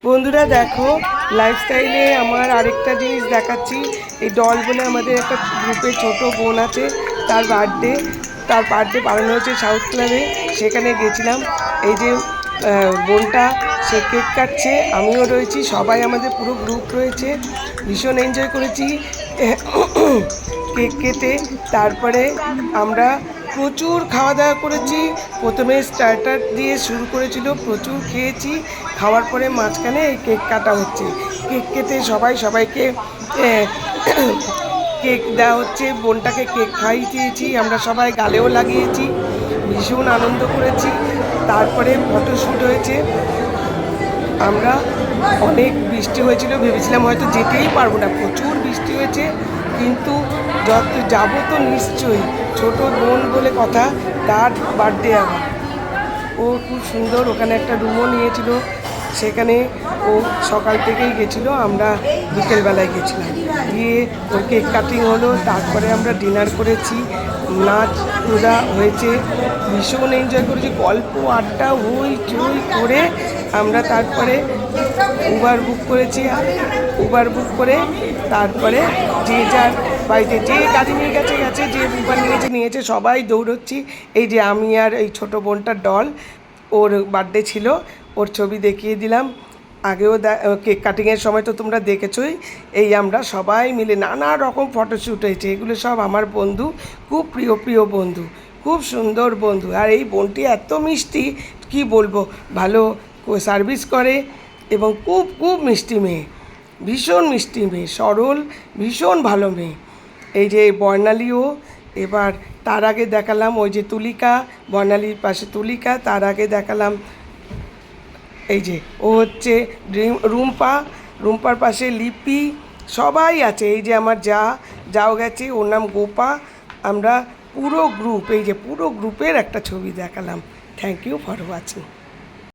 বন্ধুরা দেখো, লাইফস্টাইলে আমার আরেকটা জিনিস দেখাচ্ছি। এই ডল বলে আমাদের একটা গ্রুপে ছোট বোন আছে, তার বার্থডে পালন হয়েছে সাউথ ক্লাবে, সেখানে গেছিলাম। এই যে বোনটা, সে কেক কাটছে, আমিও রয়েছি, সবাই আমাদের পুরো গ্রুপ রয়েছে। ভীষণ এনজয় করেছি কেক কেটে। তারপরে আমরা প্রচুর খাওয়া দাওয়া করেছি। প্রথমে স্টার্টার দিয়ে শুরু করেছিল, প্রচুর খেয়েছি। খাওয়ার পরে মাঝখানে এই কেক কাটা হচ্ছে। কেক কেটে সবাইকে কেক দেওয়া হচ্ছে। বোনটাকে কেক খাইয়ে দিয়েছি, আমরা সবাই গালেও লাগিয়েছি, ভীষণ আনন্দ করেছি। তারপরে ফটোশ্যুট হয়েছে। আমরা অনেক বৃষ্টি হয়েছিল, ভেবেছিলাম হয়তো যেতেই পারবো না, প্রচুর বৃষ্টি হয়েছে। কিন্তু যত যাবো তো নিশ্চয়ই, ছোট বোন বলে কথা, তার বার্থডে আমার। ও খুব সুন্দর, ওখানে একটা রুমও নিয়েছিল, সেখানে ও সকাল থেকেই গেছিলো, আমরা বিকেলবেলায় গেছিলাম। গিয়ে ওর কেক কাটিং হলো, তারপরে আমরা ডিনার করেছি, নাচ তোরা হয়েছে, ভীষণ এনজয় করেছি, গল্প আড্ডা হই চই করে আমরা তারপরে উবার বুক করে তারপরে যে যার বাড়িতে যে গাড়ি নিয়ে গেছে, যে উবার নিয়েছে, সবাই দৌড়চ্ছি। এই যে আমি আর এই ছোটো বোনটার ডল, ওর বার্থডে ছিল, ওর ছবি দেখিয়ে দিলাম। আগেও কেক কাটিংয়ের সময় তো তোমরা দেখেছোই। এই আমরা সবাই মিলে নানা রকম ফটোশ্যুট হয়েছে। এগুলো সব আমার বন্ধু, খুব প্রিয় বন্ধু, খুব সুন্দর বন্ধু। আর এই বোনটি এত মিষ্টি, কি বলবো, ভালো সার্ভিস করে এবং খুব মিষ্টি মেয়ে, ভীষণ মিষ্টি মেয়ে, সরল, ভীষণ ভালো মেয়ে। এই যে বর্ণালীও। এবার তার আগে দেখালাম ওই যে তুলিকা, বর্ণালীর পাশে তুলিকা, তার আগে দেখালাম এই যে ও হচ্ছে রুম্পার পাশে লিপি, সবাই আছে। এই যে আমার যাও গেছে, ওর নাম গোপা। আমরা পুরো গ্রুপ, এই যে পুরো গ্রুপের একটা ছবি দেখালাম। Thank you for watching.